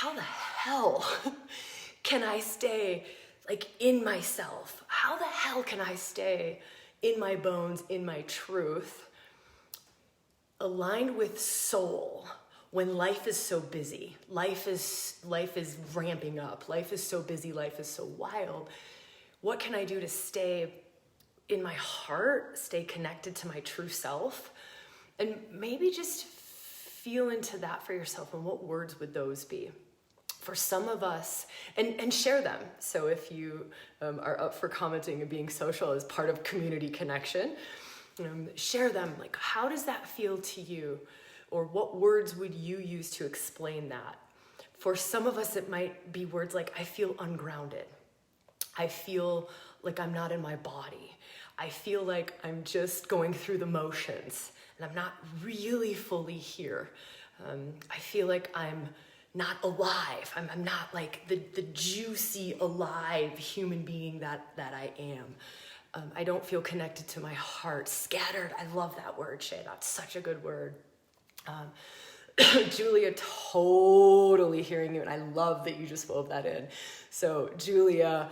how the hell can I stay like in myself? How the hell can I stay in my bones, in my truth, aligned with soul when life is so busy? Life is ramping up. Life is so busy. Life is so wild. What can I do to stay in my heart, stay connected to my true self? And maybe just feel into that for yourself. And what words would those be? For some of us, and share them. So if you are up for commenting and being social as part of community connection, share them. Like, how does that feel to you? Or what words would you use to explain that? For some of us, it might be words like, I feel ungrounded. I feel like I'm not in my body. I feel like I'm just going through the motions and I'm not really fully here. I feel like I'm not alive. I'm not like the juicy, alive human being that I am. I don't feel connected to my heart. Scattered. I love that word, Shay. That's such a good word. Julia, totally hearing you, and I love that you just wove that in. So Julia,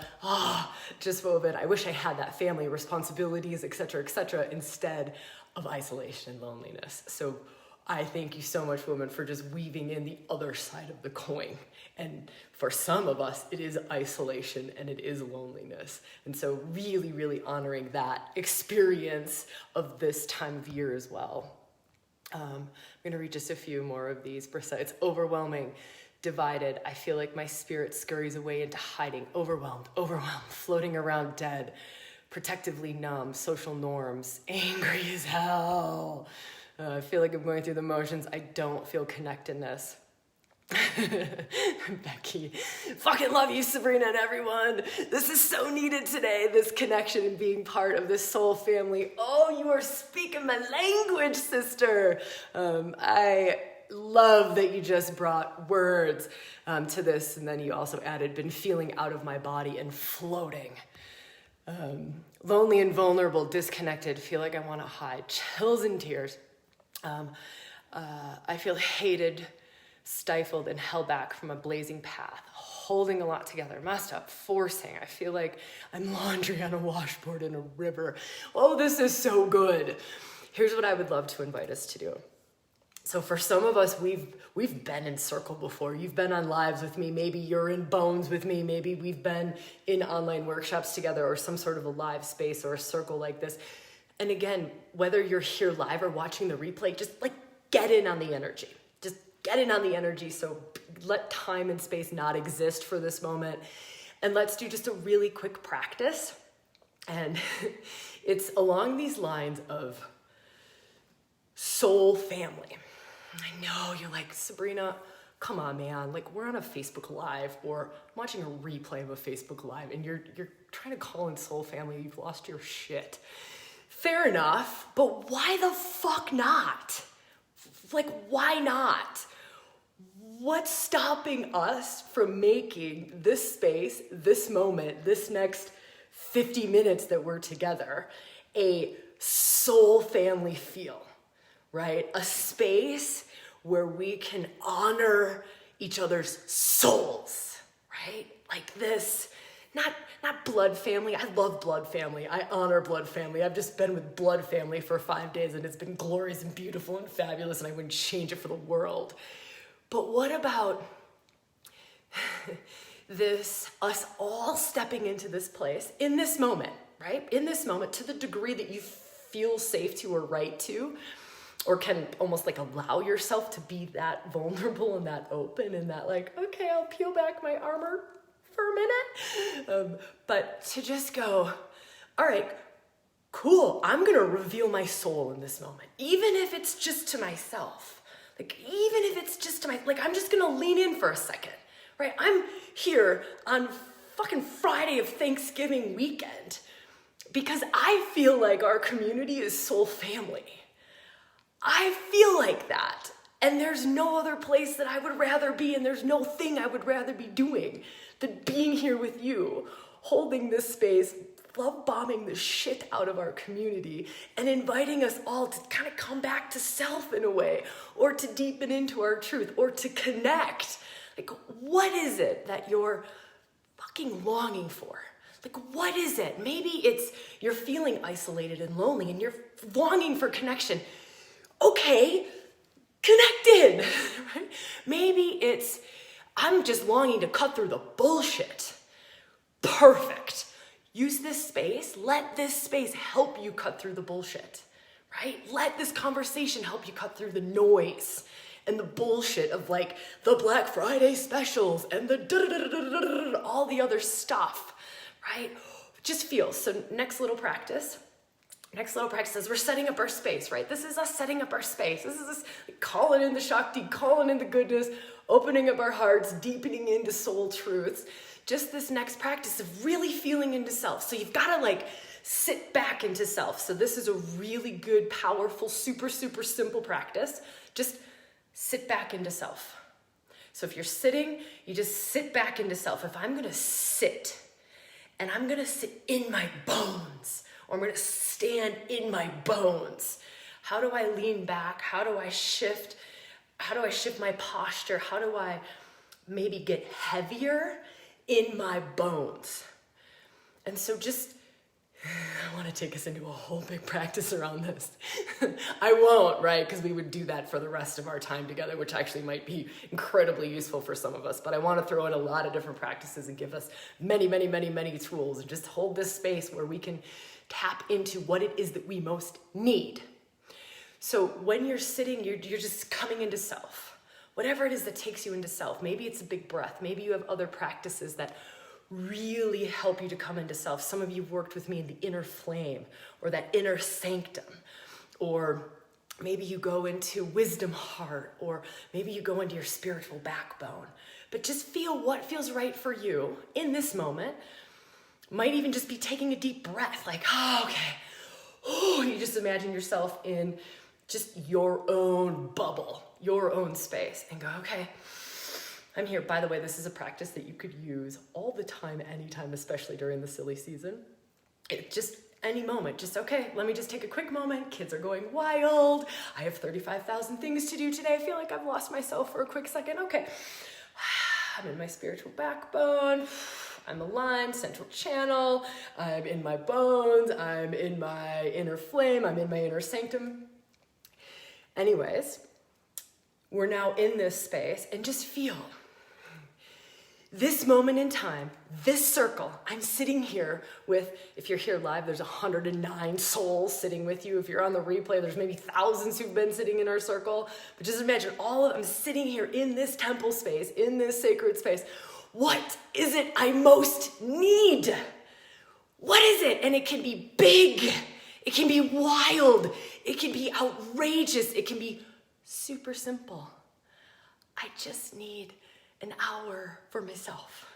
just wove in. I wish I had that family, responsibilities, etc., instead of isolation and loneliness. So I thank you so much, woman, for just weaving in the other side of the coin. And for some of us, it is isolation and it is loneliness. And so really, really honoring that experience of this time of year as well. I'm going to read just a few more of these. Brissa, it's overwhelming, divided. I feel like my spirit scurries away into hiding, overwhelmed, floating around dead, protectively numb, social norms, angry as hell. I feel like I'm going through the motions. I don't feel connectedness. Becky, fucking love you, Sabrina, and everyone. This is so needed today, this connection and being part of this soul family. Oh, you are speaking my language, sister. I love that you just brought words to this, and then you also added, been feeling out of my body and floating. Lonely and vulnerable, disconnected, feel like I want to hide, chills and tears. I feel hated, stifled, and held back from a blazing path, holding a lot together, messed up, forcing. I feel like I'm laundry on a washboard in a river. Oh, this is so good. Here's what I would love to invite us to do. So for some of us, we've been in circle before. You've been on lives with me. Maybe you're in bones with me. Maybe we've been in online workshops together or some sort of a live space or a circle like this. And again, whether you're here live or watching the replay, just like get in on the energy. Just get in on the energy. So let time and space not exist for this moment. And let's do just a really quick practice. And it's along these lines of soul family. I know you're like, Sabrina, come on, man. Like, we're on a Facebook Live or I'm watching a replay of a Facebook Live and you're trying to call in soul family. You've lost your shit. Fair enough, but why the fuck not? Like, why not? What's stopping us from making this space, this moment, this next 50 minutes that we're together, a soul family feel, right? A space where we can honor each other's souls, right? Like this, not blood family. I love blood family. I honor blood family. I've just been with blood family for 5 days and it's been glorious and beautiful and fabulous and I wouldn't change it for the world. But what about this, us all stepping into this place in this moment, right? In this moment, to the degree that you feel safe to or right to, or can almost like allow yourself to be that vulnerable and that open and that like, okay, I'll peel back my armor for a minute. But to just go, all right, cool. I'm going to reveal my soul in this moment. Even if it's just to myself, like, even if it's just to I'm just going to lean in for a second, right? I'm here on fucking Friday of Thanksgiving weekend because I feel like our community is soul family. I feel like that. And there's no other place that I would rather be, and there's no thing I would rather be doing than being here with you, holding this space, love bombing the shit out of our community, and inviting us all to kind of come back to self in a way, or to deepen into our truth, or to connect. Like, what is it that you're fucking longing for? Like, what is it? Maybe it's you're feeling isolated and lonely and you're longing for connection. Okay, connected, right? Maybe it's, I'm just longing to cut through the bullshit. Perfect. Use this space. Let this space help you cut through the bullshit, right? Let this conversation help you cut through the noise and the bullshit of like the Black Friday specials and the all the other stuff, right? Just feel. So next little practice is we're setting up our space, right? This is us setting up our space. This is us calling in the Shakti, calling in the goodness, opening up our hearts, deepening into soul truths. Just this next practice of really feeling into self. So you've got to like sit back into self. So this is a really good, powerful, super, super simple practice. Just sit back into self. So if you're sitting, you just sit back into self. If I'm going to sit, and I'm going to sit in my bones, or I'm going to stand in my bones, how do I lean back? How do I shift? How do I shift my posture? How do I maybe get heavier in my bones? And so just, I want to take us into a whole big practice around this. I won't, right? Because we would do that for the rest of our time together, which actually might be incredibly useful for some of us. But I want to throw in a lot of different practices and give us many, many, many, many tools and just hold this space where we can tap into what it is that we most need. So when you're sitting, you're just coming into self. Whatever it is that takes you into self. Maybe it's a big breath. Maybe you have other practices that really help you to come into self. Some of you have worked with me in the inner flame or that inner sanctum, or maybe you go into wisdom heart, or maybe you go into your spiritual backbone. But just feel what feels right for you in this moment. Might even just be taking a deep breath, like, oh, okay. Oh, you just imagine yourself in just your own bubble, your own space, and go, okay, I'm here. By the way, this is a practice that you could use all the time, anytime, especially during the silly season. Just any moment, just, okay, let me just take a quick moment. Kids are going wild. I have 35,000 things to do today. I feel like I've lost myself for a quick second. Okay, I'm in my spiritual backbone. I'm aligned, central channel. I'm in my bones. I'm in my inner flame. I'm in my inner sanctum. Anyways, we're now in this space, and just feel this moment in time, this circle. I'm sitting here with, if you're here live, there's 109 souls sitting with you. If you're on the replay, there's maybe thousands who've been sitting in our circle. But just imagine I'm sitting here in this temple space, in this sacred space. What is it I most need? What is it? And it can be big. It can be wild. It can be outrageous. It can be super simple. I just need an hour for myself.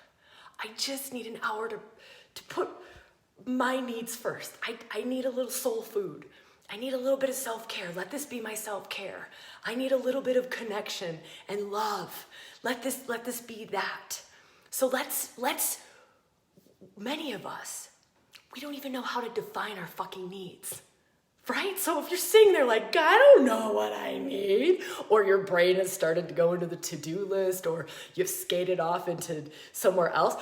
I just need an hour to put my needs first. I need a little soul food. I need a little bit of self-care. Let this be my self-care. I need a little bit of connection and love. Let this be that. So let's many of us, we don't even know how to define our fucking needs. Right? So if you're sitting there like, I don't know what I need, or your brain has started to go into the to-do list, or you've skated off into somewhere else,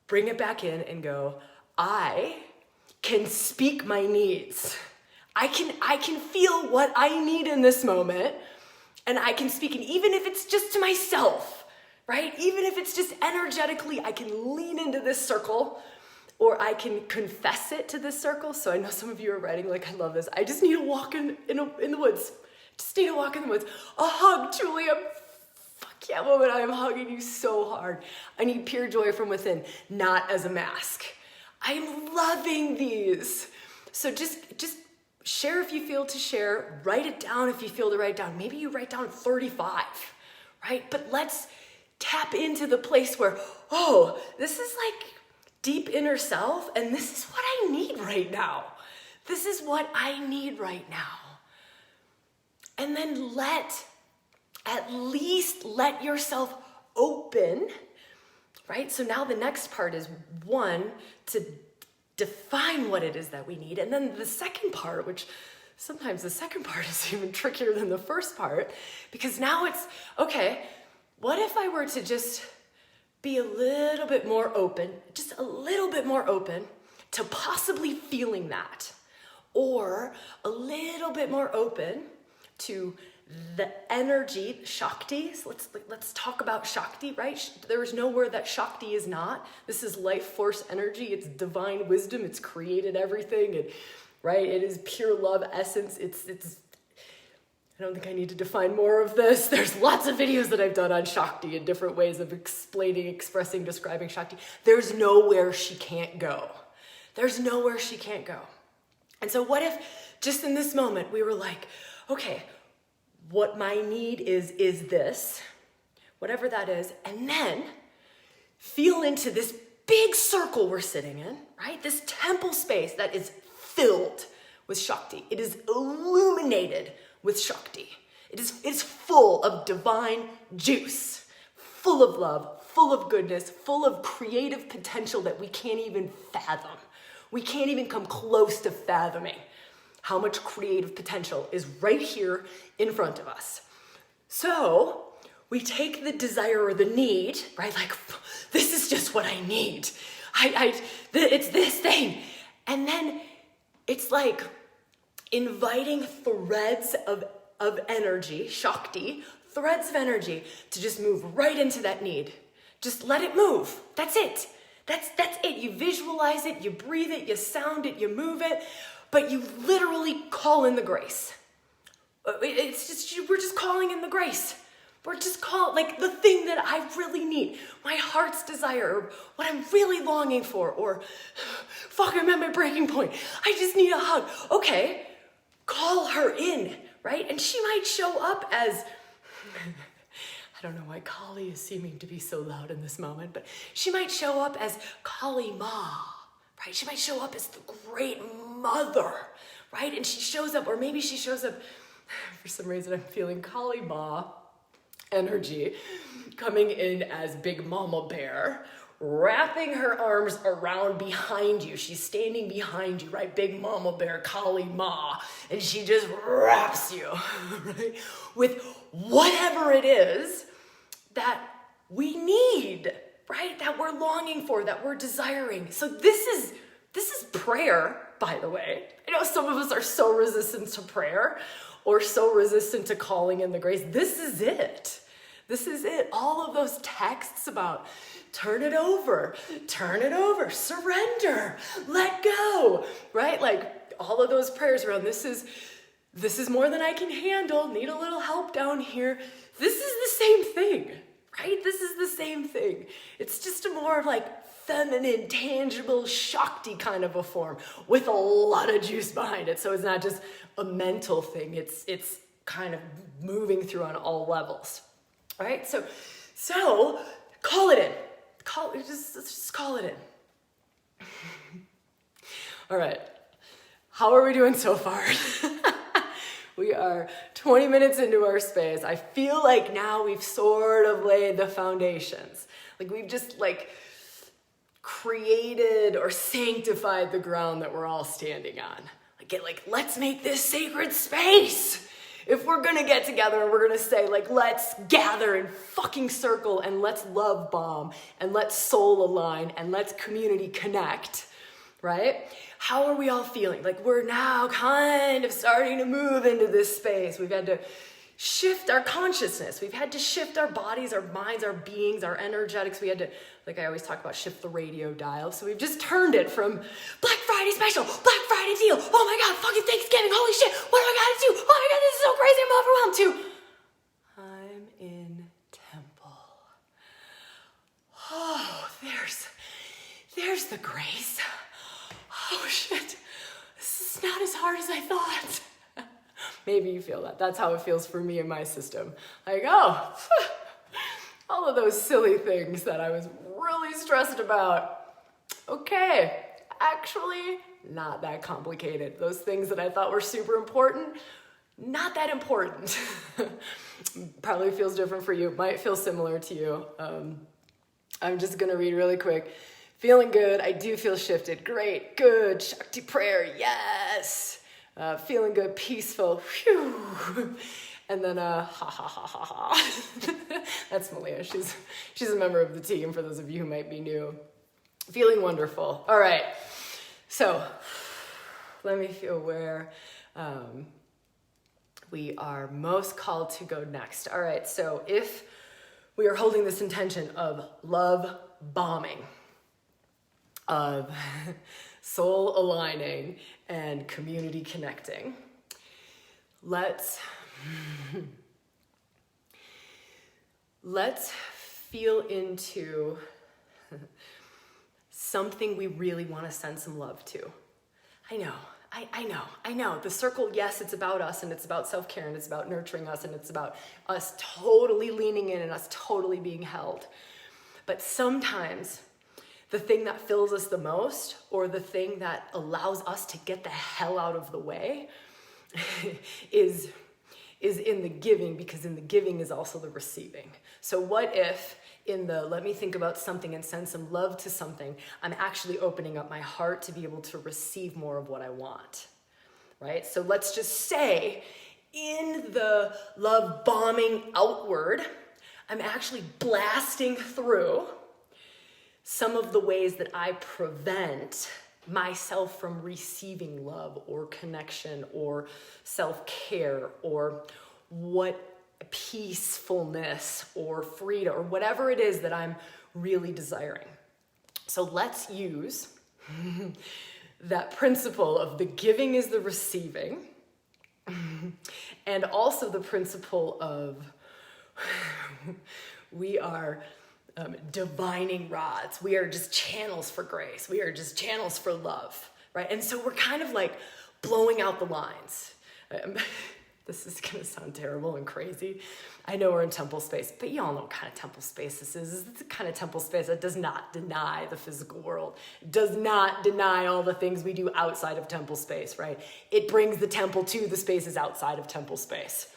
bring it back in and go, I can speak my needs. I can feel what I need in this moment, and I can speak it, even if it's just to myself, right? Even if it's just energetically, I can lean into this circle, or I can confess it to this circle. So I know some of you are writing like, I love this. I just need a walk in the woods. Just need a walk in the woods. A hug, Julia. Fuck yeah, woman, I am hugging you so hard. I need pure joy from within, not as a mask. I'm loving these. So just share if you feel to share. Write it down if you feel to write down. Maybe you write down 35, right? But let's tap into the place where, oh, this is like deep inner self, and this is what I need right now. This is what I need right now. And then at least let yourself open, right? So now the next part is, one, to define what it is that we need. And then the second part, which sometimes the second part is even trickier than the first part, because now it's, okay, what if I were to just be a little bit more open, just a little bit more open to possibly feeling that, or a little bit more open to the energy, Shakti. So let's talk about Shakti, right? There is nowhere that Shakti is not. This is life force energy. It's divine wisdom. It's created everything, and right? It is pure love essence. It's. I don't think I need to define more of this. There's lots of videos that I've done on Shakti and different ways of explaining, expressing, describing Shakti. There's nowhere she can't go. There's nowhere she can't go. And so what if just in this moment we were like, okay, what my need is this, whatever that is, and then feel into this big circle we're sitting in, right? This temple space that is filled with Shakti. It is illuminated with Shakti. It's full of divine juice, full of love, full of goodness, full of creative potential that we can't even fathom. We can't even come close to fathoming how much creative potential is right here in front of us. So we take the desire or the need, right? Like, this is just what I need. It's this thing. And then it's like inviting threads of energy, Shakti, threads of energy to just move right into that need. Just let it move. That's it. That's it. You visualize it, you breathe it, you sound it, you move it, but you literally call in the grace. We're just calling in the grace. We're just calling, like, the thing that I really need, my heart's desire, or what I'm really longing for, or fuck, I'm at my breaking point. I just need a hug. Okay, call her in, right? And she might show up as, I don't know why Kali is seeming to be so loud in this moment, but she might show up as Kali Ma, right? She might show up as the great mother, right? And she shows up, or maybe she shows up, for some reason I'm feeling Kali Ma energy coming in as Big Mama Bear, wrapping her arms around behind you. She's standing behind you, right? Big Mama Bear, Kali Ma, and she just wraps you, right? With whatever it is that we need, right? That we're longing for, that we're desiring. So this is prayer, by the way. I know some of us are so resistant to prayer or so resistant to calling in the grace. This is it. This is it. All of those texts about turn it over, surrender, let go, right? Like all of those prayers around this is more than I can handle, need a little help down here. This is the same thing, right? This is the same thing. It's just a more like feminine, tangible, Shakti kind of a form with a lot of juice behind it. So it's not just a mental thing. It's kind of moving through on all levels, right? So call it in. Just call it in. All right. How are we doing so far? We are 20 minutes into our space. I feel like now we've sort of laid the foundations. Like we've just like created or sanctified the ground that we're all standing on. Like let's make this sacred space. If we're gonna get together and we're gonna say like, let's gather in fucking circle and let's love bomb and let's soul align and let's community connect, right? How are we all feeling? Like we're now kind of starting to move into this space. We've had to shift our consciousness. We've had to shift our bodies, our minds, our beings, our energetics. We had to, like I always talk about, shift the radio dial. So we've just turned it from Black Friday special, Black Friday deal, oh my God, fucking Thanksgiving, holy shit, what do I gotta do? Oh my God, this is so crazy, I'm overwhelmed, to I'm in temple. Oh, there's the grace. Oh shit, this is not as hard as I thought. Maybe you feel that. That's how it feels for me in my system. Like, oh, all of those silly things that I was really stressed about. Okay, actually, not that complicated. Those things that I thought were super important, not that important. Probably feels different for you. Might feel similar to you. I'm just gonna read really quick. Feeling good. I do feel shifted. Great, good. Shakti prayer. Yes. Feeling good, peaceful. Whew. And then ha ha ha ha ha. That's Malia. She's a member of the team, for those of you who might be new. Feeling wonderful. All right. So let me feel where we are most called to go next. All right. So if we are holding this intention of love bombing, of soul aligning and community connecting, let's feel into something we really want to send some love to. I know. The circle, yes, it's about us, and it's about self-care, and it's about nurturing us, and it's about us totally leaning in and us totally being held. But sometimes the thing that fills us the most, or the thing that allows us to get the hell out of the way, is in the giving, because in the giving is also the receiving. So what if in the let me think about something and send some love to something, I'm actually opening up my heart to be able to receive more of what I want, right? So let's just say in the love bombing outward, I'm actually blasting through some of the ways that I prevent myself from receiving love or connection or self-care or what peacefulness or freedom or whatever it is that I'm really desiring. So let's use that principle of the giving is the receiving, and also the principle of we are divining rods. We are just channels for grace. We are just channels for love, right? And so we're kind of like blowing out the lines. This is going to sound terrible and crazy. I know we're in temple space, but you all know what kind of temple space this is. It's the kind of temple space that does not deny the physical world, does not deny all the things we do outside of temple space, right? It brings the temple to the spaces outside of temple space.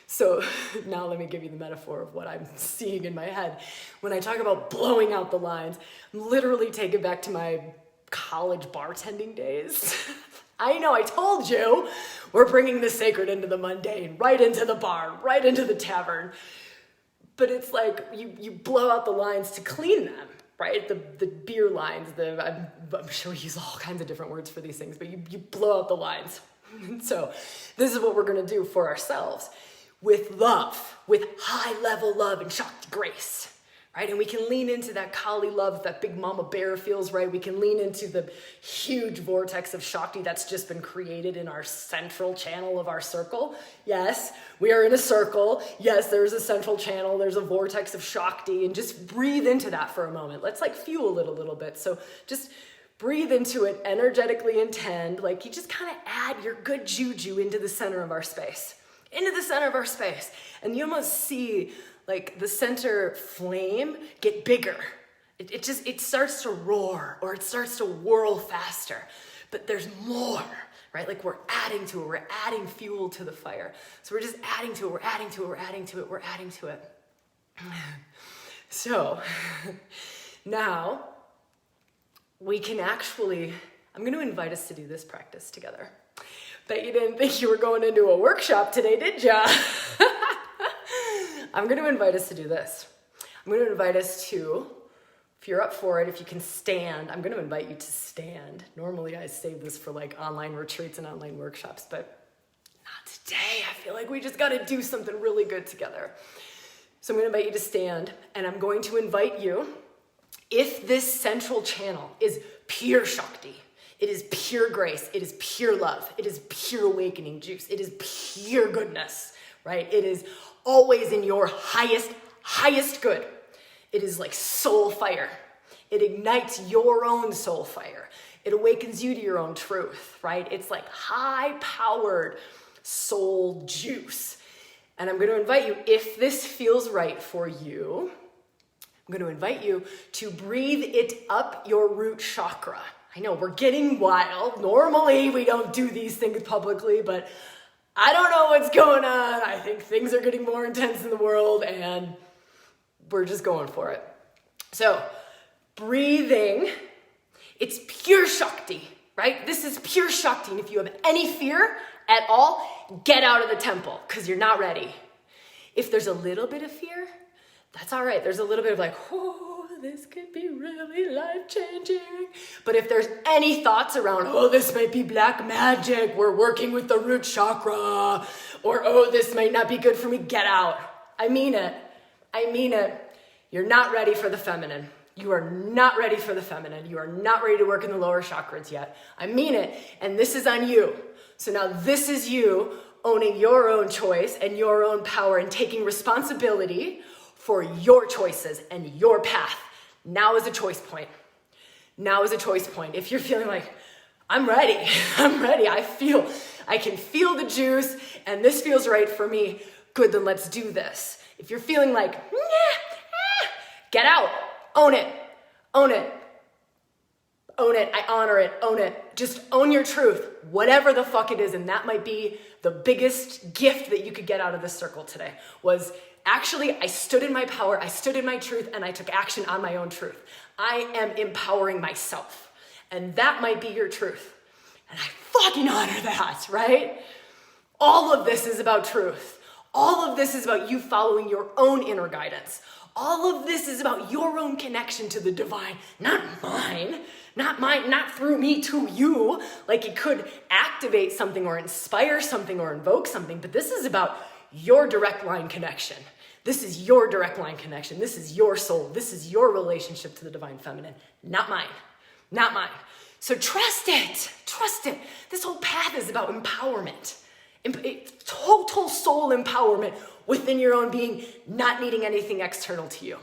So now let me give you the metaphor of what I'm seeing in my head. When I talk about blowing out the lines, I'm literally taken back to my college bartending days. I know, I told you, we're bringing the sacred into the mundane, right into the bar, right into the tavern. But it's like you blow out the lines to clean them, right? The beer lines, I'm sure we use all kinds of different words for these things, but you blow out the lines. So this is what we're going to do for ourselves with love, with high level love and Shakti grace. Right? And we can lean into that Kali love that big mama bear feels, right? We can lean into the huge vortex of Shakti that's just been created in our central channel of our circle. Yes, we are in a circle. Yes, there's a central channel. There's a vortex of Shakti, and just breathe into that for a moment. Let's like fuel it a little bit. So just breathe into it, energetically intend, like you just kind of add your good juju into the center of our space, And you almost see like the center flame get bigger. It starts to roar, or it starts to whirl faster, but there's more, right? Like we're adding to it, we're adding fuel to the fire. So we're just adding to it. So now we can actually, I'm going to invite us to do this practice together. Bet you didn't think you were going into a workshop today, did ya? I'm going to invite us to do this. I'm going to invite us to, if you're up for it, if you can stand, I'm going to invite you to stand. Normally I save this for like online retreats and online workshops, but not today. I feel like we just got to do something really good together. So I'm going to invite you to stand, and I'm going to invite you, if this central channel is pure Shakti, it is pure grace, it is pure love, it is pure awakening juice, it is pure goodness, right? It is always in your highest good. It is like soul fire. It ignites your own soul fire. It awakens you to your own truth, right? It's like high-powered soul juice. And I'm going to invite you, if this feels right for you, I'm going to invite you to breathe it up your root chakra. I know we're getting wild. Normally we don't do these things publicly, but I don't know what's going on. I think things are getting more intense in the world, and we're just going for it. So breathing, it's pure Shakti, right? This is pure Shakti. And if you have any fear at all, get out of the temple because you're not ready. If there's a little bit of fear, that's all right. There's a little bit of like, oh, this could be really life-changing. But if there's any thoughts around, oh, this might be black magic, we're working with the root chakra, or oh, this might not be good for me, get out. I mean it. I mean it. You're not ready for the feminine. You are not ready for the feminine. You are not ready to work in the lower chakras yet. I mean it. And this is on you. So now this is you owning your own choice and your own power and taking responsibility for your choices and your path. Now is a choice point. Now is a choice point. If you're feeling like, I'm ready, I can feel the juice and this feels right for me, good, then let's do this. If you're feeling like, get out, own it, own it, own it, I honor it, own it. Just own your truth, whatever the fuck it is. And that might be the biggest gift that you could get out of this circle today was actually, I stood in my power, I stood in my truth, and I took action on my own truth. I am empowering myself. And that might be your truth. And I fucking honor that, right? All of this is about truth. All of this is about you following your own inner guidance. All of this is about your own connection to the divine, not mine, not through me to you. Like it could activate something or inspire something or invoke something, but this is about your direct line connection. This is your direct line connection. This is your soul. This is your relationship to the divine feminine, not mine, not mine. So trust it, trust it. This whole path is about empowerment, total soul empowerment within your own being, not needing anything external to you,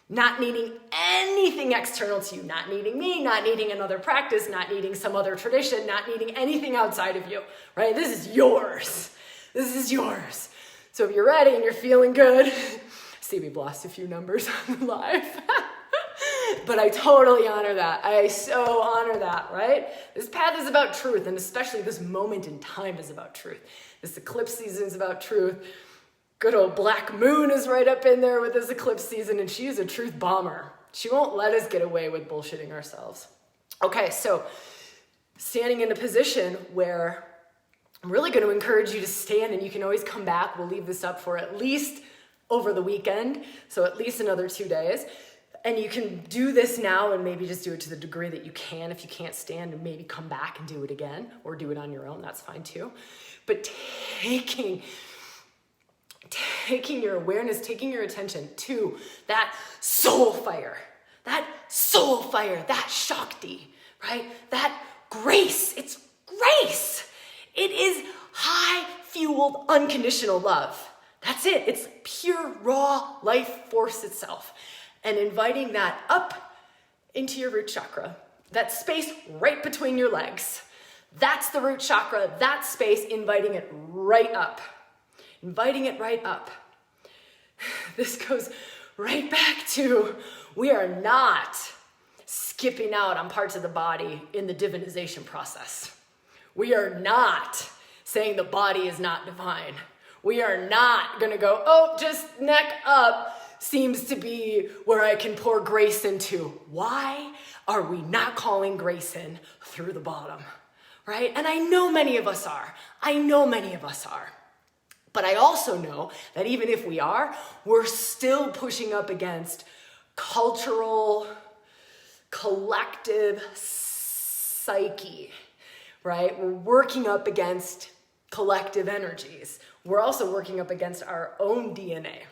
not needing anything external to you, not needing me, not needing another practice, not needing some other tradition, not needing anything outside of you, right? This is yours. This is yours. So if you're ready and you're feeling good, see, we've lost a few numbers on the live. But I totally honor that. I so honor that, right? This path is about truth, and especially this moment in time is about truth. This eclipse season is about truth. Good old Black Moon is right up in there with this eclipse season, and she's a truth bomber. She won't let us get away with bullshitting ourselves. Okay, so standing in a position where I'm really going to encourage you to stand, and you can always come back. We'll leave this up for at least over the weekend, so at least another 2 days. And you can do this now and maybe just do it to the degree that you can. If you can't stand, and maybe come back and do it again or do it on your own, that's fine too. But taking your awareness, taking your attention to that soul fire, that Shakti, right? That grace, it's grace. It is high-fueled, unconditional love. That's it. It's pure, raw life force itself. And inviting that up into your root chakra, that space right between your legs. That's the root chakra, that space, inviting it right up. Inviting it right up. This goes right back to, we are not skipping out on parts of the body in the divinization process. We are not saying the body is not divine. We are not gonna go, oh, just neck up seems to be where I can pour grace into. Why are we not calling grace in through the bottom, right? And I know many of us are. But I also know that even if we are, we're still pushing up against cultural, collective psyche, right? We're working up against collective energies. We're also working up against our own DNA,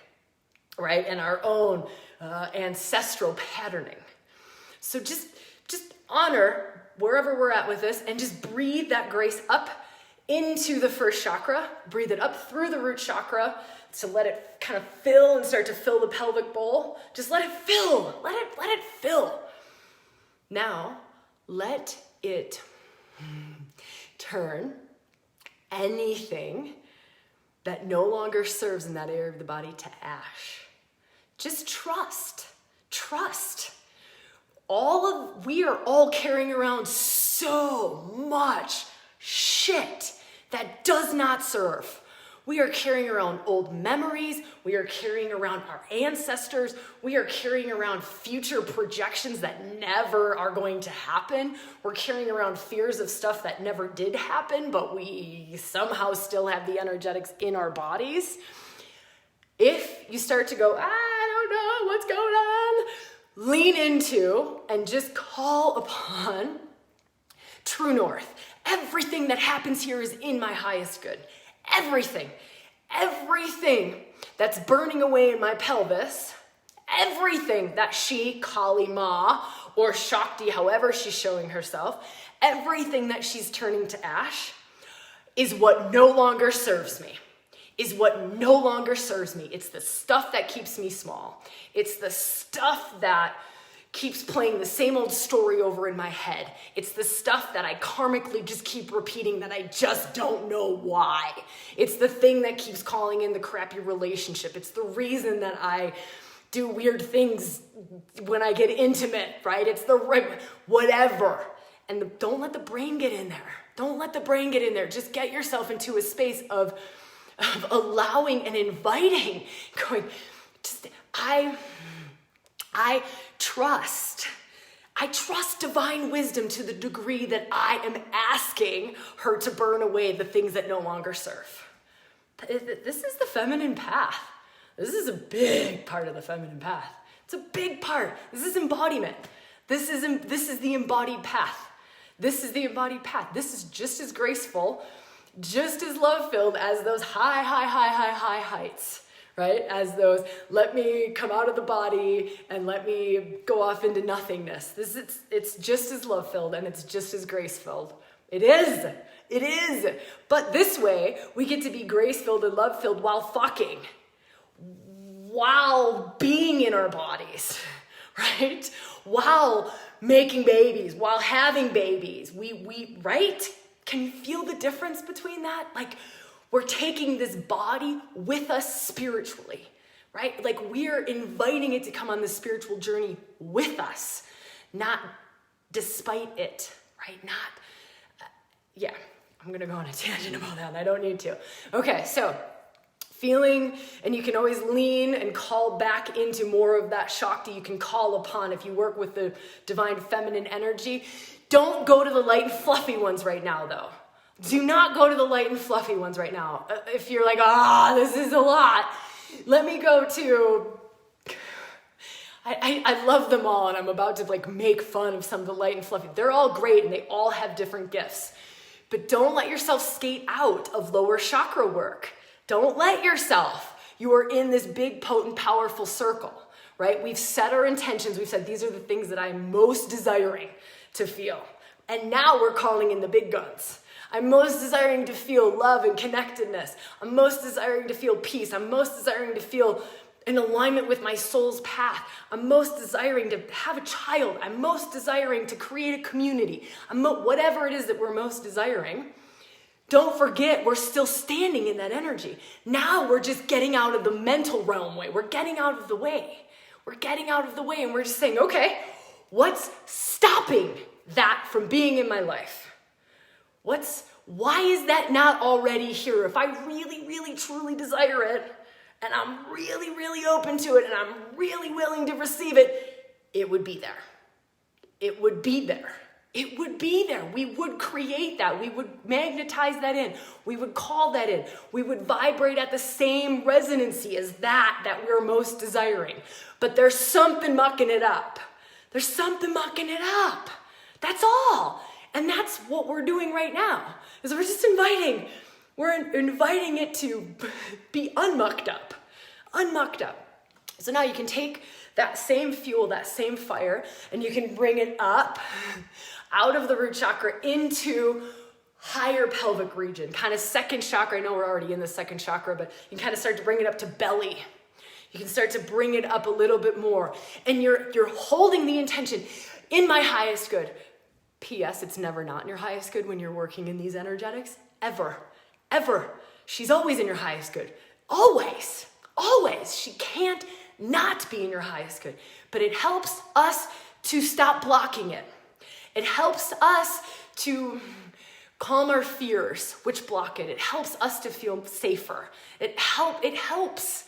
right? And our own ancestral patterning. So just honor wherever we're at with this and just breathe that grace up into the first chakra. Breathe it up through the root chakra to let it kind of fill and start to fill the pelvic bowl. Just let it fill. Let it fill. Now, let it turn anything that no longer serves in that area of the body to ash. Just trust. We are all carrying around so much shit that does not serve. We are carrying around old memories. We are carrying around our ancestors. We are carrying around future projections that never are going to happen. We're carrying around fears of stuff that never did happen, but we somehow still have the energetics in our bodies. If you start to go, I don't know what's going on, lean into and just call upon true north. Everything that happens here is in my highest good. Everything that's burning away in my pelvis, everything that she, Kali Ma, or Shakti, however she's showing herself, everything that she's turning to ash is what no longer serves me. It's the stuff that keeps me small. It's the stuff that keeps playing the same old story over in my head. It's the stuff that I karmically just keep repeating that I just don't know why. It's the thing that keeps calling in the crappy relationship. It's the reason that I do weird things when I get intimate, right? It's the whatever. And don't let the brain get in there. Just get yourself into a space of allowing and inviting, going, I trust divine wisdom to the degree that I am asking her to burn away the things that no longer serve. This is the feminine path. This is a big part of the feminine path. It's a big part. This is embodiment. This is the embodied path. This is just as graceful, just as love-filled as those high heights, right? As those, let me come out of the body and let me go off into nothingness. It's just as love-filled and it's just as grace-filled. It is. But this way, we get to be grace-filled and love-filled while fucking, while being in our bodies, right? While making babies, while having babies. We right? Can you feel the difference between that? Like, we're taking this body with us spiritually, right? Like, we're inviting it to come on this spiritual journey with us, not despite it, right? I'm gonna go on a tangent about that, and I don't need to. Okay, so feeling, and you can always lean and call back into more of that Shakti you can call upon if you work with the divine feminine energy. Don't go to the light and fluffy ones right now, though. Do not go to the light and fluffy ones right now. If you're like, this is a lot, let me go to, I love them all, and I'm about to make fun of some of the light and fluffy. They're all great, and they all have different gifts. But don't let yourself skate out of lower chakra work. Don't let yourself. You are in this big, potent, powerful circle, right? We've set our intentions. We've said, these are the things that I'm most desiring to feel. And now we're calling in the big guns. I'm most desiring to feel love and connectedness. I'm most desiring to feel peace. I'm most desiring to feel in alignment with my soul's path. I'm most desiring to have a child. I'm most desiring to create a community. Whatever it is that we're most desiring, don't forget we're still standing in that energy. Now we're just getting out of the mental realm way. We're getting out of the way. And we're just saying, okay, what's stopping that from being in my life? Why is that not already here? If I really, really, truly desire it, and I'm really, really open to it, and I'm really willing to receive it, it would be there. It would be there. We would create that. We would magnetize that in. We would call that in. We would vibrate at the same resonancy as that we're most desiring. But there's something mucking it up. That's all. And that's what we're doing right now. Is we're just inviting it to be unmucked up. So now you can take that same fuel, that same fire, and you can bring it up out of the root chakra into higher pelvic region, kind of second chakra. I know we're already in the second chakra, but you can kind of start to bring it up to belly. You can start to bring it up a little bit more. And you're holding the intention in my highest good. P.S. It's never not in your highest good when you're working in these energetics. Ever. She's always in your highest good. Always. She can't not be in your highest good. But it helps us to stop blocking it. It helps us to calm our fears, which block it. It helps us to feel safer. It helps.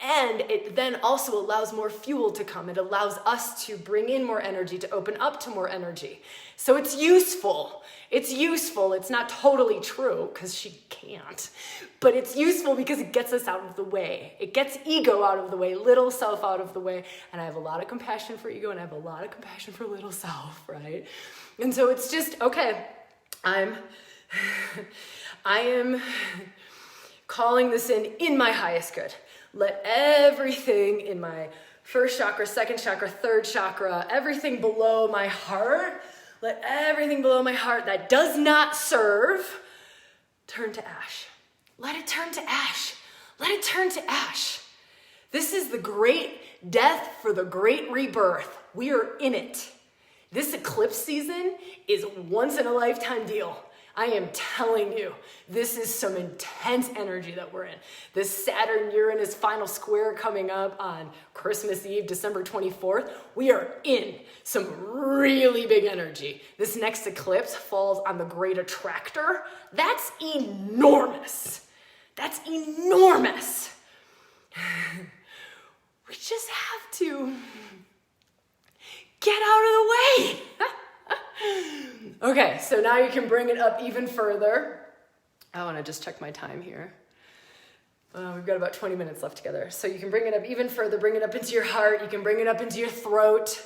And it then also allows more fuel to come. It allows us to bring in more energy, to open up to more energy. So it's useful. It's useful. It's not totally true because she can't. But it's useful because it gets us out of the way. It gets ego out of the way, little self out of the way. And I have a lot of compassion for ego and I have a lot of compassion for little self, right? And so it's just, okay, I am calling this in my highest good. Let everything in my first chakra, second chakra, third chakra, everything below my heart, let everything below my heart that does not serve turn to ash. Let it turn to ash. Let it turn to ash. This is the great death for the great rebirth. We are in it. This eclipse season is a once in a lifetime deal. I am telling you, this is some intense energy that we're in. This Saturn-Uranus final square coming up on Christmas Eve, December 24th. We are in some really big energy. This next eclipse falls on the Great Attractor. That's enormous. That's enormous. We just have to get out of the way. Okay, so now you can bring it up even further. I want to just check my time here. We've got about 20 minutes left together. So you can bring it up even further, bring it up into your heart. You can bring it up into your throat.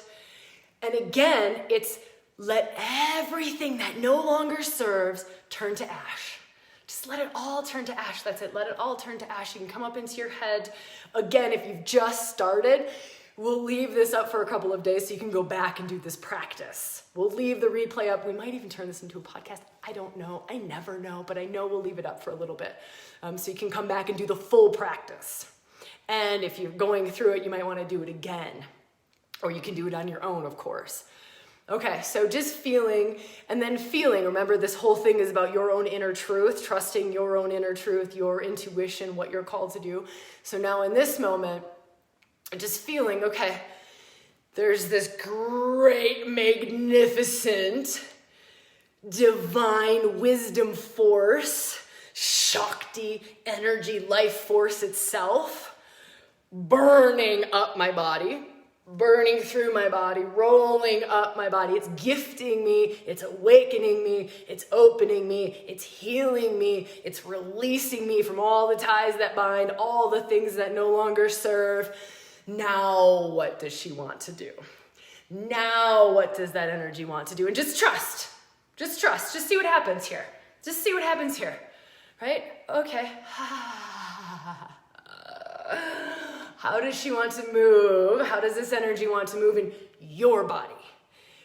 And again, it's let everything that no longer serves turn to ash. Just let it all turn to ash. That's it. Let it all turn to ash. You can come up into your head. Again, if you've just started, we'll leave this up for a couple of days so you can go back and do this practice. We'll leave the replay up. We might even turn this into a podcast. I don't know. I never know, but I know we'll leave it up for a little bit. So you can come back and do the full practice. And if you're going through it, you might want to do it again. Or you can do it on your own, of course. Okay, so just feeling and then feeling. Remember, this whole thing is about your own inner truth, trusting your own inner truth, your intuition, what you're called to do. So now in this moment, just feeling, okay, there's this great, magnificent, divine wisdom force, Shakti, energy, life force itself, burning up my body, burning through my body, rolling up my body. It's gifting me, it's awakening me, it's opening me, it's healing me, it's releasing me from all the ties that bind, all the things that no longer serve. Now what does she want to do? Now what does that energy want to do? And just trust, just see what happens here. Just see what happens here, right? Okay. How does she want to move? How does this energy want to move in your body?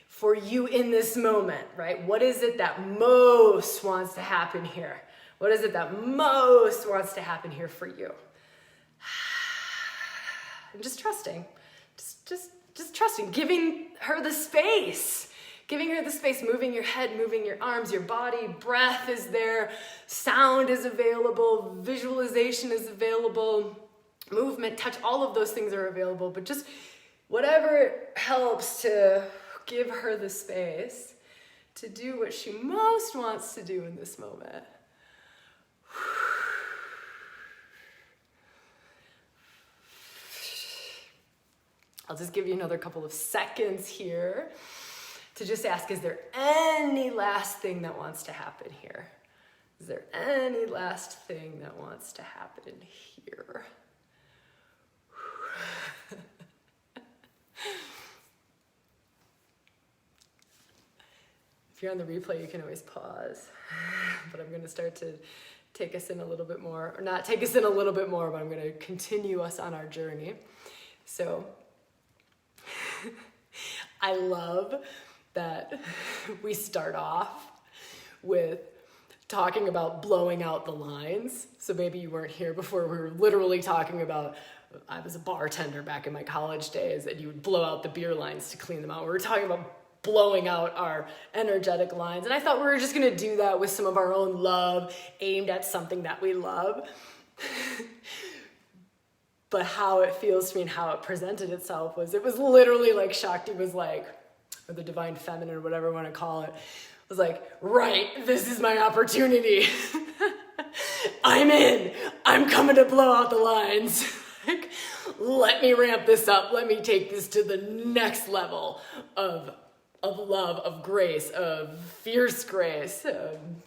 For you in this moment, right? What is it that most wants to happen here? What is it that most wants to happen here for you? And just trusting, just trusting, giving her the space, moving your head, moving your arms, your body, breath is there, sound is available, visualization is available, movement, touch, all of those things are available, but just whatever helps to give her the space to do what she most wants to do in this moment. I'll just give you another couple of seconds here to just ask, is there any last thing that wants to happen here? Is there any last thing that wants to happen here? If you're on the replay, you can always pause, but I'm going to start to take us in a little bit more, or not take us in a little bit more, but I'm going to continue us on our journey. So I love that we start off with talking about blowing out the lines. So maybe you weren't here before. We were literally talking about, I was a bartender back in my college days, and you would blow out the beer lines to clean them out. We were talking about blowing out our energetic lines. And I thought we were just going to do that with some of our own love aimed at something that we love. But how it feels to me and how it presented itself was, it was literally like Shakti was like, or the divine feminine or whatever you want to call it, was like, right, this is my opportunity. I'm in. I'm coming to blow out the lines. Like, let me ramp this up. Let me take this to the next level of love, of grace, of fierce grace,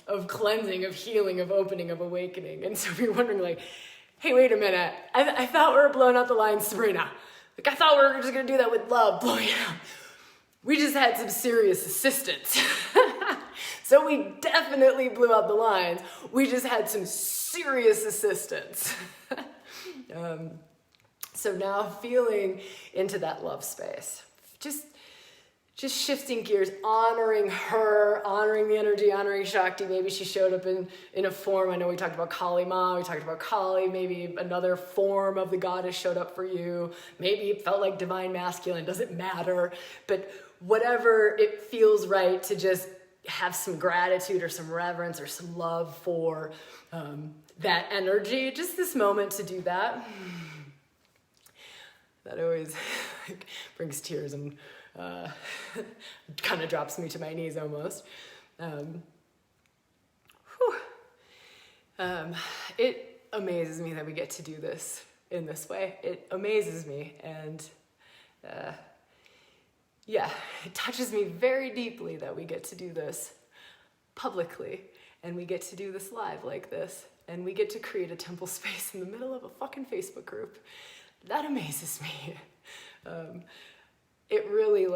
of cleansing, of healing, of opening, of awakening. And so you're wondering like, hey, wait a minute. I thought we were blowing out the line, Sabrina. Like, I thought we were just gonna do that with love, blowing it out. We just had some serious assistance. So we definitely blew out the lines. We just had some serious assistance. So now feeling into that love space, just shifting gears, honoring her, honoring the energy, honoring Shakti. Maybe she showed up in a form. I know we talked about Kali Ma, we talked about Kali. Maybe another form of the goddess showed up for you. Maybe it felt like divine masculine, doesn't matter. But whatever it feels right to just have some gratitude or some reverence or some love for that energy, just this moment to do that. That always brings tears and kind of drops me to my knees almost. It amazes me that we get to do this in this way. It amazes me, and yeah, it touches me very deeply that we get to do this publicly, and we get to do this live like this, and we get to create a temple space in the middle of a fucking Facebook group. That amazes me. It really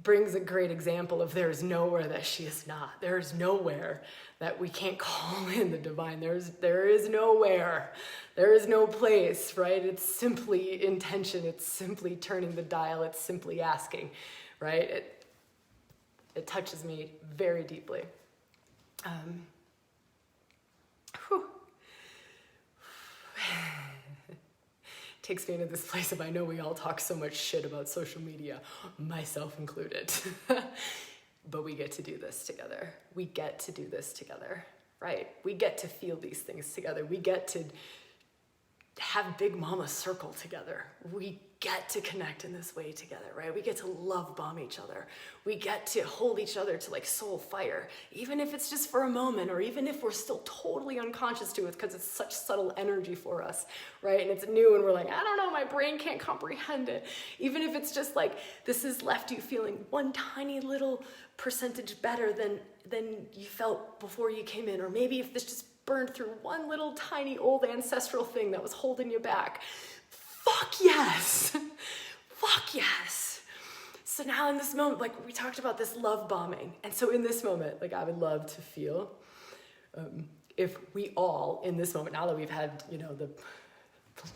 brings a great example of there's nowhere that she is not. There is nowhere that we can't call in the divine. There is nowhere. There is no place, right? It's simply intention. It's simply turning the dial. It's simply asking, right? It touches me very deeply. Takes me into this place of, I know we all talk so much shit about social media, myself included, but we get to do this together. We get to do this together, right? We get to feel these things together. We get to have Big Mama circle together. We get to connect in this way together, right? We get to love bomb each other. We get to hold each other to soul fire, even if it's just for a moment, or even if we're still totally unconscious to it because it's such subtle energy for us, right? And it's new and we're like, I don't know, my brain can't comprehend it. Even if it's just this has left you feeling one tiny little percentage better than you felt before you came in, or maybe if this just burned through one little tiny old ancestral thing that was holding you back. Fuck yes. Fuck yes. So now in this moment, we talked about this love bombing. And so in this moment, I would love to feel if we all in this moment, now that we've had, the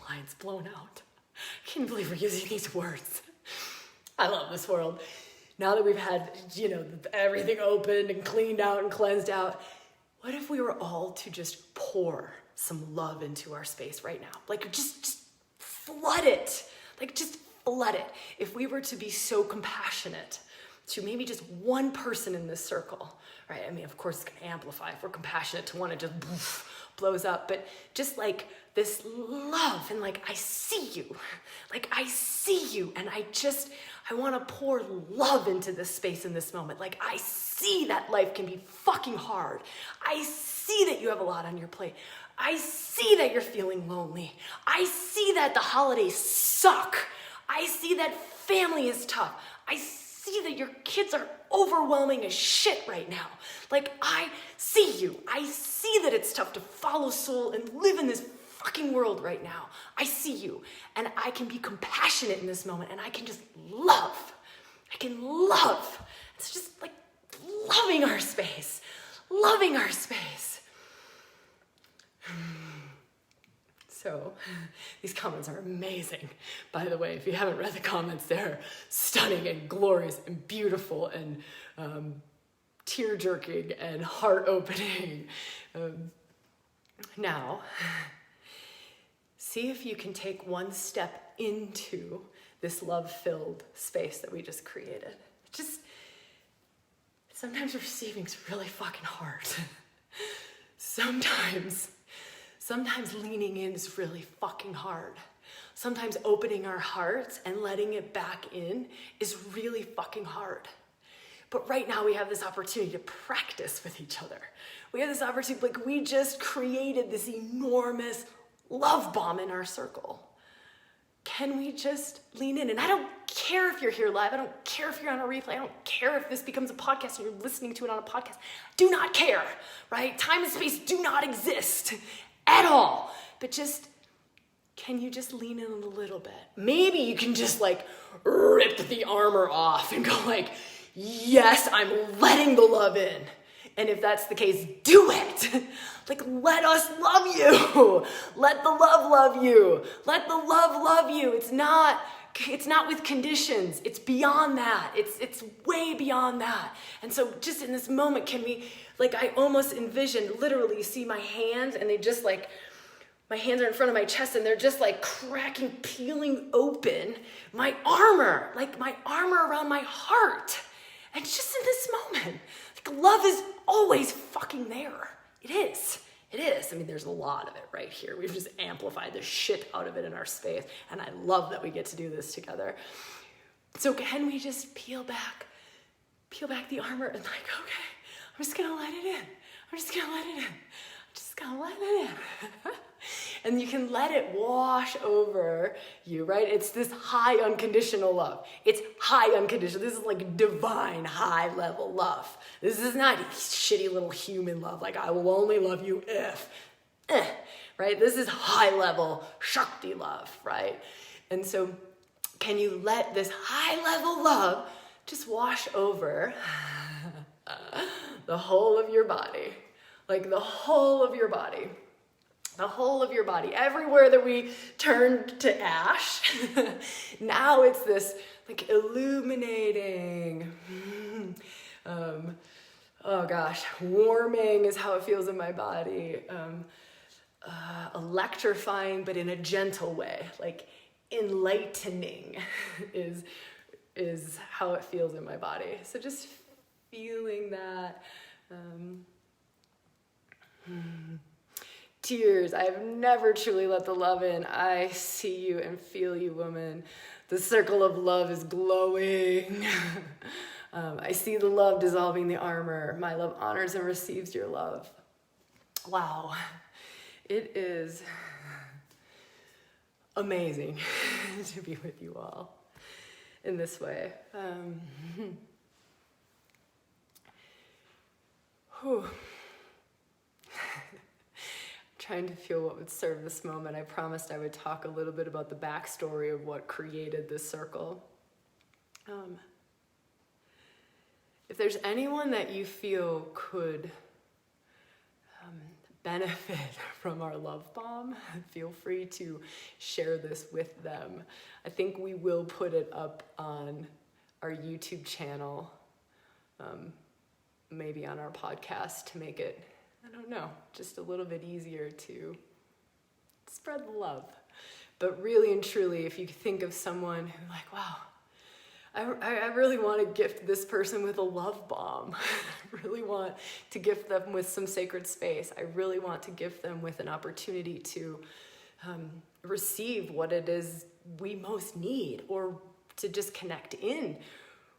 lines blown out. I can't believe we're using these words. I love this world. Now that we've had, everything opened and cleaned out and cleansed out, what if we were all to just pour some love into our space right now? Just flood it. Just flood it. If we were to be so compassionate to maybe just one person in this circle, right? I mean, of course, it's going to amplify if we're compassionate to one, it just blows up. But just this love and I see you. I see you. And I want to pour love into this space in this moment. I see that life can be fucking hard. I see that you have a lot on your plate. I see that you're feeling lonely. I see that the holidays suck. I see that family is tough. I see that your kids are overwhelming as shit right now. I see you. I see that it's tough to follow soul and live in this fucking world right now. I see you. And I can be compassionate in this moment, and I can just love. I can love. It's just loving our space. Loving our space. So, these comments are amazing. By the way, if you haven't read the comments, they're stunning and glorious and beautiful and tear-jerking and heart-opening. Now, see if you can take one step into this love-filled space that we just created. Sometimes receiving's really fucking hard. Sometimes leaning in is really fucking hard. Sometimes opening our hearts and letting it back in is really fucking hard. But right now we have this opportunity to practice with each other. We have this opportunity, we just created this enormous love bomb in our circle? Can we just lean in? And I don't care if you're here live. I don't care if you're on a replay. I don't care if this becomes a podcast and you're listening to it on a podcast. Do not care, right? Time and space do not exist at all. But just, can you just lean in a little bit? Maybe you can just like rip the armor off and go like, yes, I'm letting the love in. And if that's the case, do it. Like, let us love you. Let the love you. Let the love you. It's not with conditions. It's beyond that. It's way beyond that. And so just in this moment, can we, like, I almost envision, literally see my hands, and they just like, my hands are in front of my chest and they're just like cracking, peeling open my armor, like my armor around my heart. And just in this moment, like, love is always fucking there. It is. I mean, there's a lot of it right here. We've just amplified the shit out of it in our space. And I love that we get to do this together. So can we just peel back the armor and like, okay, I'm just gonna let it in. I'm just gonna let it in. And you can let it wash over you, right? It's this high unconditional love. It's high unconditional. This is like divine high level love. This is not shitty little human love, like I will only love you if, right? This is high level Shakti love, right? And so can you let this high level love just wash over the whole of your body? Like the whole of your body. The whole of your body, everywhere that we turned to ash, now it's this like illuminating, warming is how it feels in my body, electrifying, but in a gentle way, like enlightening is how it feels in my body. So just feeling that. Tears, I have never truly let the love in. I see you and feel you, woman. The circle of love is glowing. I see the love dissolving the armor. My love honors and receives your love. Wow. It is amazing to be with you all in this way. Trying to feel what would serve this moment. I promised I would talk a little bit about the backstory of what created this circle. If there's anyone that you feel could benefit from our love bomb, feel free to share this with them. I think we will put it up on our YouTube channel, maybe on our podcast to make it, I don't know, just a little bit easier to spread the love. But really and truly, if you think of someone who like, wow, I really want to gift this person with a love bomb. I really want to gift them with some sacred space. I really want to gift them with an opportunity to receive what it is we most need, or to just connect in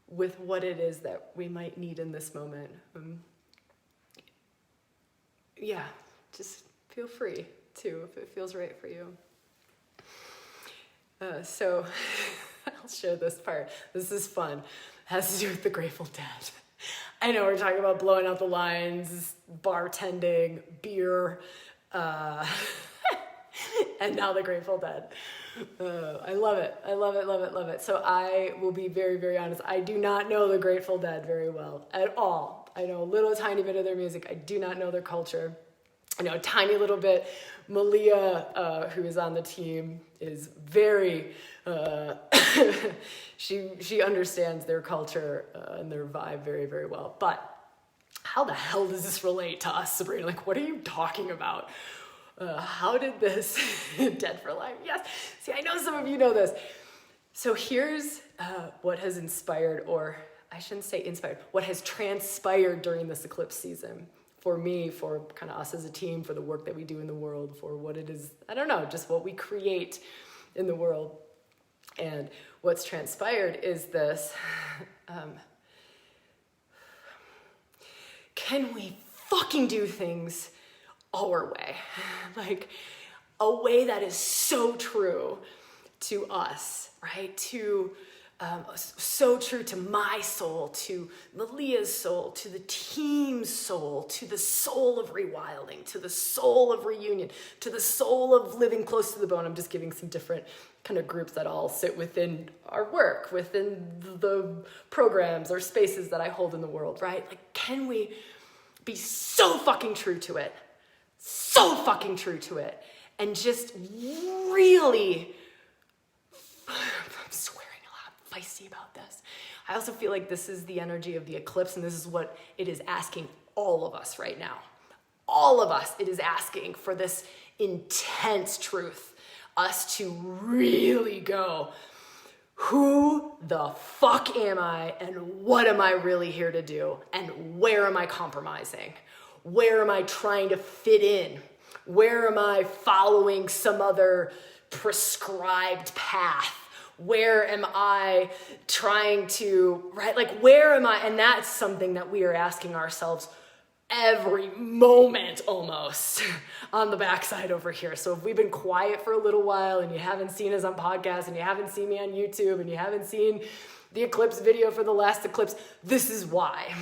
with what it is that we might need in this moment. Yeah, just feel free to, if it feels right for you. So I'll share this part. This is fun. It has to do with the Grateful Dead. I know we're talking about blowing out the lines, bartending, beer, and now the Grateful Dead. I love it. I love it, love it, love it. So I will be very, very honest. I do not know the Grateful Dead very well at all. I know a little tiny bit of their music. I do not know their culture. I know a tiny little bit. Malia, who is on the team, is very, she understands their culture and their vibe very, very well. But how the hell does this relate to us, Sabrina? Like, what are you talking about? How did this, Dead for Life? Yes. See, I know some of you know this. So here's what has inspired, or I shouldn't say inspired, what has transpired during this eclipse season. For me, for kind of us as a team, for the work that we do in the world, for what it is, I don't know, just what we create in the world. And what's transpired is this, can we fucking do things our way? Like, a way that is so true to us, right? So true to my soul, to Malia's soul, to the team's soul, to the soul of ReWilding, to the soul of reunion, to the soul of living close to the bone. I'm just giving some different kind of groups that all sit within our work, within the programs or spaces that I hold in the world, right? Like, can we be so fucking true to it? So fucking true to it. And just really, I'm swearing a lot, feisty about this. I also feel like this is the energy of the eclipse, and this is what it is asking all of us right now. All of us, it is asking for this intense truth, us to really go, who the fuck am I, and what am I really here to do, and where am I compromising? Where am I trying to fit in? Where am I following some other prescribed path? Where am I trying to, right? Like, where am I? And that's something that we are asking ourselves every moment almost on the backside over here. So if we've been quiet for a little while and you haven't seen us on podcasts and you haven't seen me on YouTube and you haven't seen the eclipse video for the last eclipse, this is why.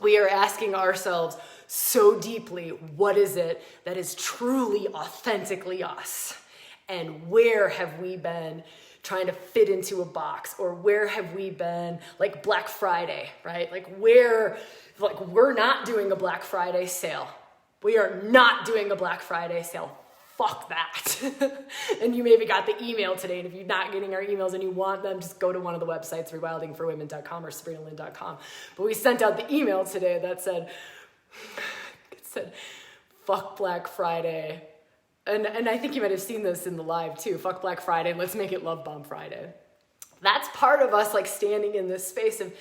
We are asking ourselves so deeply, what is it that is truly authentically us? And where have we been trying to fit into a box? Or where have we been, like Black Friday, right? We're not doing a Black Friday sale. We are not doing a Black Friday sale. Fuck that. And you maybe got the email today, and if you're not getting our emails and you want them, just go to one of the websites, rewildingforwomen.com or sabrinalynn.com. But we sent out the email today that said, fuck Black Friday. And I think you might have seen this in the live too. Fuck Black Friday, let's make it Love Bomb Friday. That's part of us, like, standing in this space of,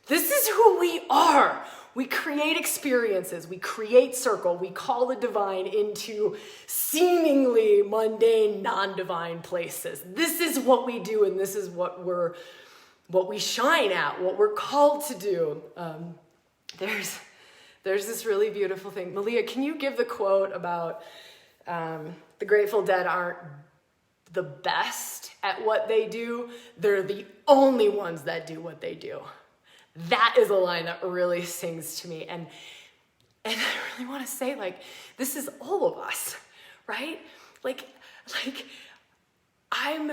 this is who we are. We create experiences, we create circle, we call the divine into seemingly mundane, non-divine places. This is what we do, and this is what we shine at, what we're called to do. There's this really beautiful thing. Malia, can you give the quote about the Grateful Dead aren't the best at what they do, they're the only ones that do what they do. That is a line that really sings to me. And I really want to say, like, this is all of us, right? Like I'm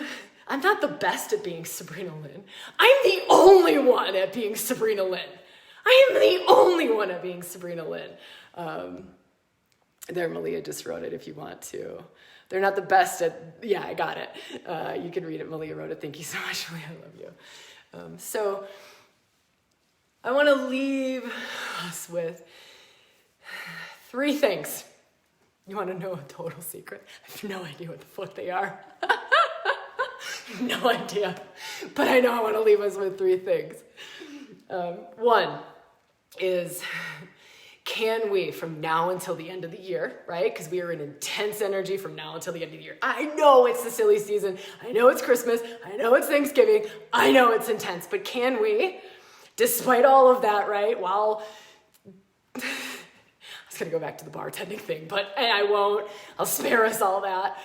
not the best at being Sabrina Lynn. I'm the only one at being Sabrina Lynn. I am the only one at being Sabrina Lynn. There, Malia just wrote it if you want to. They're not the best at, yeah, I got it. You can read it. Malia wrote it. Thank you so much, Malia. I love you. So I want to leave us with 3 things. You want to know a total secret? I have no idea what the fuck they are. No idea. But I know I want to leave us with 3 things. 1 is, can we, from now until the end of the year, right? Because we are in intense energy from now until the end of the year. I know it's the silly season. I know it's Christmas. I know it's Thanksgiving. I know it's intense. But can we, despite all of that, right, while I was going to go back to the bartending thing, but I won't. I'll spare us all that.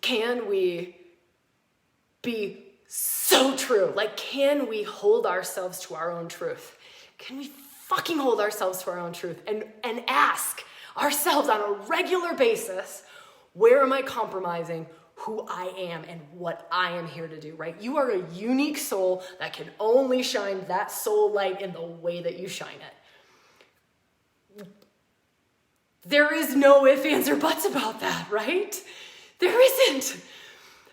Can we be so true? Like, can we hold ourselves to our own truth? Can we fucking hold ourselves to our own truth and ask ourselves on a regular basis, where am I compromising who I am and what I am here to do, right? You are a unique soul that can only shine that soul light in the way that you shine it. There is no ifs, ands, or buts about that, right? There isn't.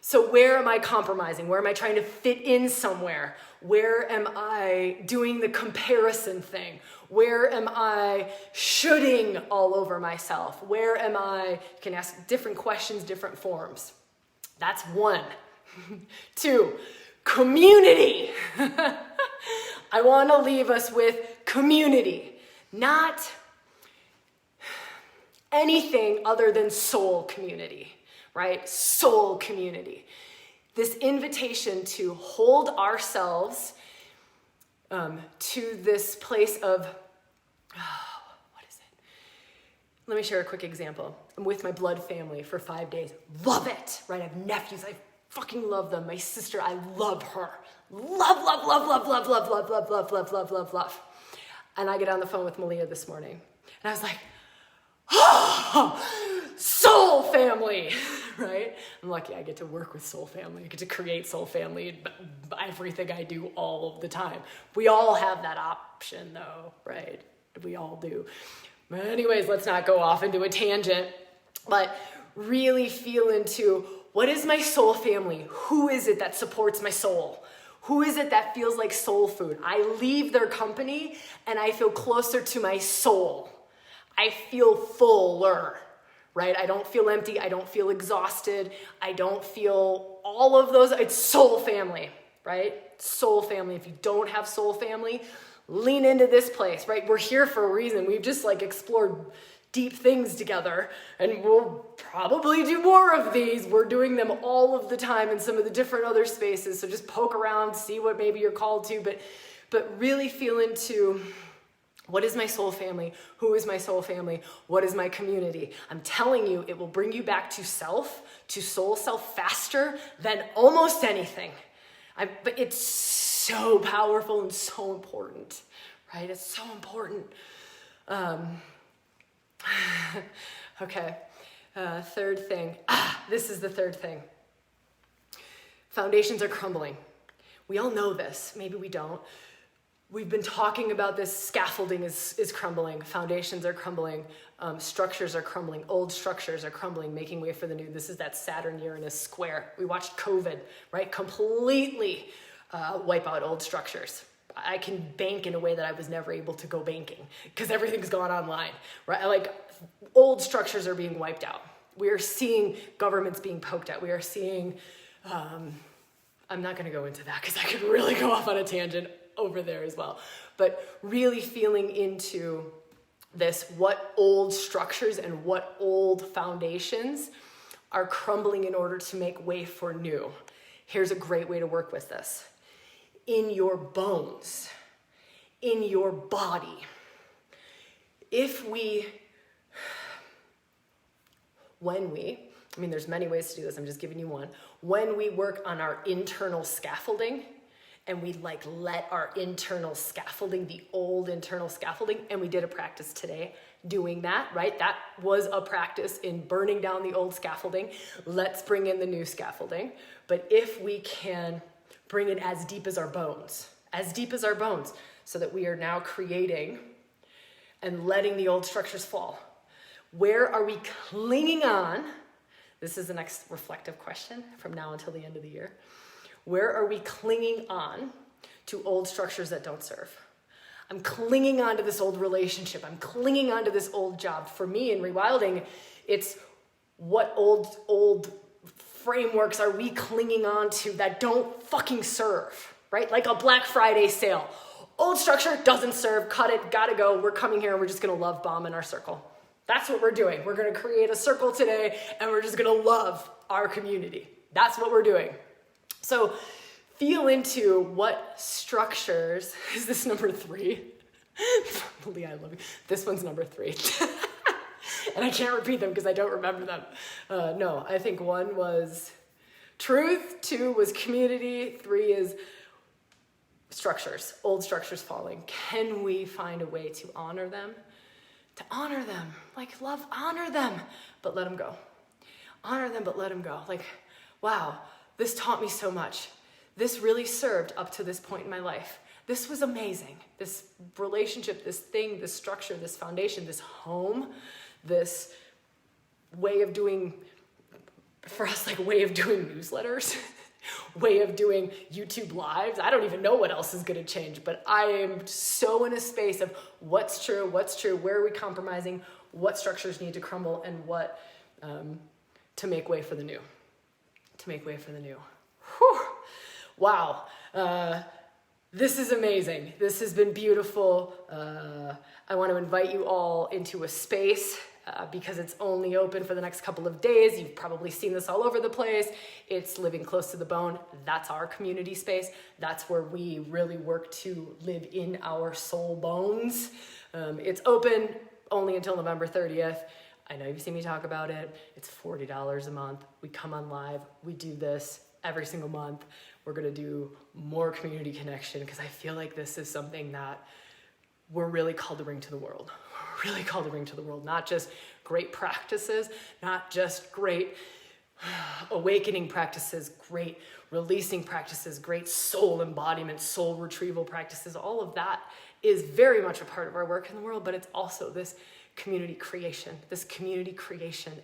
So where am I compromising? Where am I trying to fit in somewhere? Where am I doing the comparison thing? Where am I shoulding all over myself? Where am I, you can ask different questions, different forms. That's 1. 2, community. I want to leave us with community, not anything other than soul community, right? Soul community. This invitation to hold ourselves to this place of, what is it? Let me share a quick example. I'm with my blood family for 5 days. Love it, right? I have nephews. I fucking love them. My sister, I love her. Love, love, love, love, love, love, love, love, love, love, love, love, love. And I get on the phone with Malia this morning. And I was like, oh, soul family, right? I'm lucky I get to work with soul family. I get to create soul family in everything I do all of the time. We all have that option though, right? We all do. But anyways, let's not go off into a tangent, but really feel into what is my soul family? Who is it that supports my soul? Who is it that feels like soul food? I leave their company and I feel closer to my soul. I feel fuller, right? I don't feel empty. I don't feel exhausted. I don't feel all of those. It's soul family, right? Soul family. If you don't have soul family, lean into this place, right? We're here for a reason. We've just like explored deep things together, and we'll probably do more of these. We're doing them all of the time in some of the different other spaces. So just poke around, see what maybe you're called to, but really feel into what is my soul family? Who is my soul family? What is my community? I'm telling you, it will bring you back to self, to soul self faster than almost anything. But it's so powerful and so important, right? It's so important. Okay, third thing. This is the third thing. Foundations are crumbling. We all know this. Maybe we don't. We've been talking about this. Scaffolding is crumbling. Foundations are crumbling. Structures are crumbling. Old structures are crumbling, making way for the new. This is that Saturn-Uranus square. We watched COVID, right? Completely wipe out old structures. I can bank in a way that I was never able to go banking because everything's gone online, right? Like old structures are being wiped out. We are seeing governments being poked at. We are seeing, I'm not going to go into that because I could really go off on a tangent over there as well, but really feeling into this, what old structures and what old foundations are crumbling in order to make way for new. Here's a great way to work with this. In your bones, in your body. There's many ways to do this, I'm just giving you one. When we work on our internal scaffolding, and we let our internal scaffolding, the old internal scaffolding, and we did a practice today doing that, right? That was a practice in burning down the old scaffolding. Let's bring in the new scaffolding. But if we can bring it as deep as our bones, so that we are now creating and letting the old structures fall. Where are we clinging on? This is the next reflective question from now until the end of the year. Where are we clinging on to old structures that don't serve? I'm clinging on to this old relationship. I'm clinging on to this old job. For me in ReWilding, it's what old frameworks are we clinging on to that don't fucking serve, right? Like a Black Friday sale. Old structure doesn't serve, cut it, gotta go. We're coming here and we're just gonna love bomb in our circle. That's what we're doing. We're gonna create a circle today and we're just gonna love our community. That's what we're doing. So feel into what structures, is this number 3? Leah, I love you. This one's number 3. And I can't repeat them because I don't remember them. No, I think 1 was truth, 2 was community, 3 is structures, old structures falling. Can we find a way to honor them? To honor them, like love, honor them, but let them go. Honor them, but let them go. Like, wow, this taught me so much. This really served up to this point in my life. This was amazing. This relationship, this thing, this structure, this foundation, this home, this way of doing, for us, like way of doing newsletters, way of doing YouTube lives. I don't even know what else is going to change, but I am so in a space of what's true, where are we compromising, what structures need to crumble, and what to make way for the new. Whew. Wow. This is amazing. This has been beautiful. I want to invite you all into a space because it's only open for the next couple of days. You've probably seen this all over the place. It's Living Close to the Bone. That's our community space. That's where we really work to live in our soul bones. It's open only until November 30th. I know you've seen me talk about it. It's $40 a month. We come on live. We do this every single month. We're gonna do more community connection because I feel like this is something that we're really called to bring to the world. We're really called to bring to the world, not just great practices, not just great awakening practices, great releasing practices, great soul embodiment, soul retrieval practices. All of that is very much a part of our work in the world, but it's also this community creation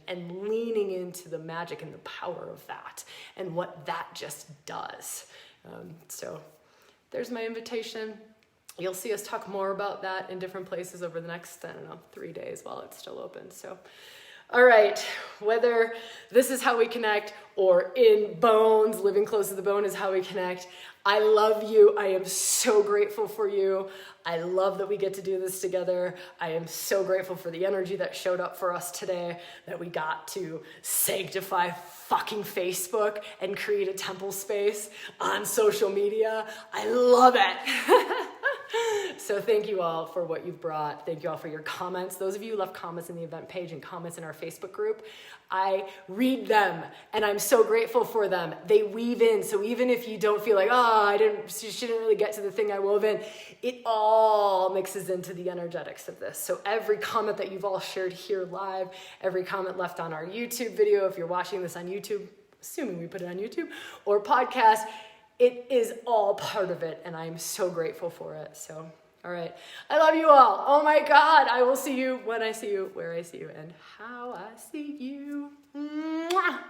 and leaning into the magic and the power of that and what that just does. So there's my invitation. You'll see us talk more about that in different places over the next, 3 days while it's still open. So, all right, whether this is how we connect or in bones, living close to the bone is how we connect. I love you. I am so grateful for you. I love that we get to do this together. I am so grateful for the energy that showed up for us today, that we got to sanctify fucking Facebook and create a temple space on social media. I love it. So thank you all for what you've brought. Thank you all for your comments. Those of you who left comments in the event page and comments in our Facebook group, I read them and I'm so grateful for them. They weave in. So even if you don't feel like, she didn't really get to the thing I wove in, it all mixes into the energetics of this. So every comment that you've all shared here live, every comment left on our YouTube video, if you're watching this on YouTube, assuming we put it on YouTube, or podcast, it is all part of it, and I'm so grateful for it. So, all right. I love you all. Oh my God. I will see you when I see you, where I see you, and how I see you. Mwah!